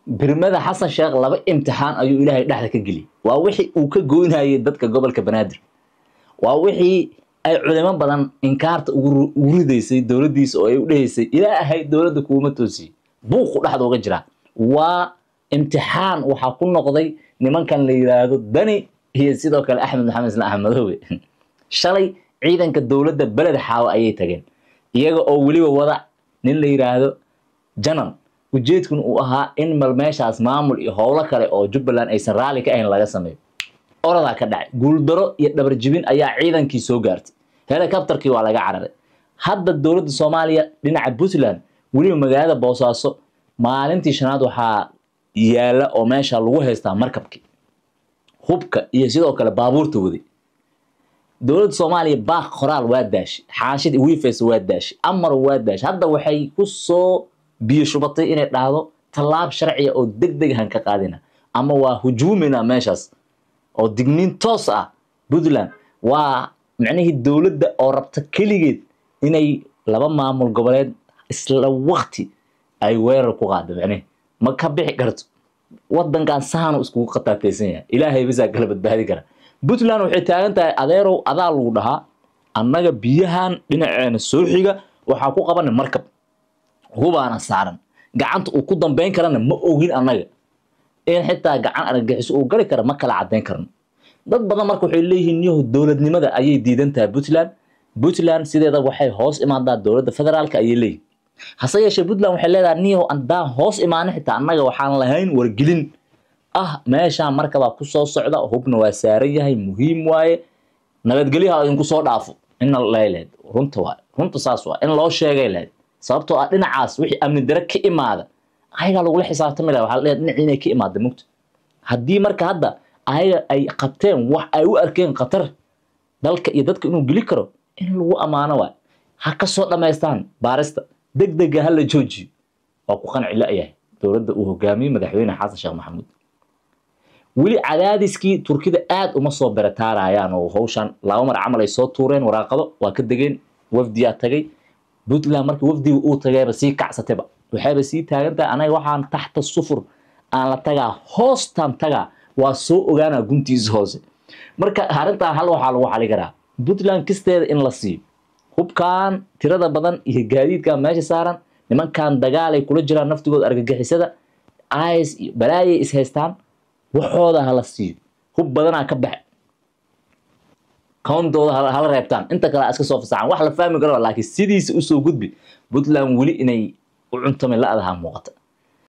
برمدا حسن شيخ لaba imtixaan ayuu ilaahay dhaxda ka geli waa wixii uu ka gooynayay dadka gobolka Banaadir waa wixii ay culimo badan inkaarta ugu ridaysay dawladiisa oo ay u dhaysay ilaahay dawladda kuuma toosi buuq dhaxda uga jira waa imtixaan waxa ku noqday nimankan la yiraahdo Dani iyo sidoo kale Axmed Maxamed Islaan Axmedowe shalay ciidanka dawladda balad xaawo ayay tageen iyaga oo waliba wada nin la yiraahdo Janan ujeedkuna uu ahaa in meeshaas maamul iyo howlo kale oo Jubbaland aysan raali ka ahayn laga sameeyo orada ka dhacay guuldaro iyo dhabar jibin ayaa ciidankii soo gaartay helicopterkii waa laga cararay hadda dawladda Soomaaliya dhinaca Puntland waliba magaalada Boosaaso maalintii shanaad waxa yaala oo meesha lagu haystaa markabkii hubka iyo sidoo kale baabuurta waday dawladda Soomaaliya baaq qoraal waa daash xaashid wiifeys waa daash amar waa daash hadda waxay ku soo biyo shubatay inay dhaado talaab sharci oo degdeg ah ka qaadina ama waa hujuumina meeshaas oo digniin toos ah Puntland waa macnaheedu dawladda oo rabta kaligeed inay laba maamul goboleed isla waqti ay weerar ku qaado macnaheedu ma ka bixi karto wadankan saano isku qataataysan yahay ilaahay bisa kala badbaadi kara Puntland waxay taagan tahay adeerow adaa lagu dhahaa annaga biyahan dhinaceena soo xiga waxa ku qaban markab hubaana saaran gacanta uu ku dambeyn karana ma ogin annaga in xitaa gacan argagixiso uu gali kara ma kala cadeyn karno dad badan marka waxay leeyihiin niyo dawladnimada ayay diidan tahay Puntland sideeda waxay hoos imaadaa dawladda federaalka ayay leeyihiin hase yeeshee Puntland waxay leedahay niyo andaan hoos imaana xitaa annaga waxaan lahayn wargelin meesha markaba ku soo socda hubna waa saaran yahay muhiim waaye nabadgelyaha idinku soo dhaafo in la leeyahay runta saas waa in loo sheegay leeyahay sababtoo ah dhinacaas wixii amni dara ka imaada ayaga lagu xisaabtami lahaa waxa la leeyahay dhinacina ka imaada mugta hadii marka hadda ayaga ay qabteen wax ay u arkeen qatar dalka iyo dadka inuu geli karo in lagu amaano waa ha ka soo dhameystaan baarista degdeg ah la joojiyo oo ku qanci la yahay dawladda uu hogaamiyo madaxweyne Xasan Sheekh Maxamuud wili cadaadiskii Turkida aad uma soo barataarayaan oo hawshan laba mar camal ay soo tuureen waraaqado waa ka dageen wafdiya tagay Puntland markii wafdigu uu tagay si kacsatayba waxay si taagantaa anaga waxaan taxta sufur aan la tagaa hoostan tagaa waa soo ogaana guntiis hoose marka arinta hal waxa lagu xali karaa Puntland kisteeda in la siiyo hubkan tirada badan iyo gaadiidka meesha saaran nimankan dagaal ay kula jiraan naftigooda argagixisada IS balaayay is haystaan waxooda hala siiyo hub badana ka baxay koontooda hala reebtaan inta kale iska soo fasaxan wax la fahmi karo laakiin sidiisa u soo gudbi Puntland wali inay u cuntamay la adaha muuqata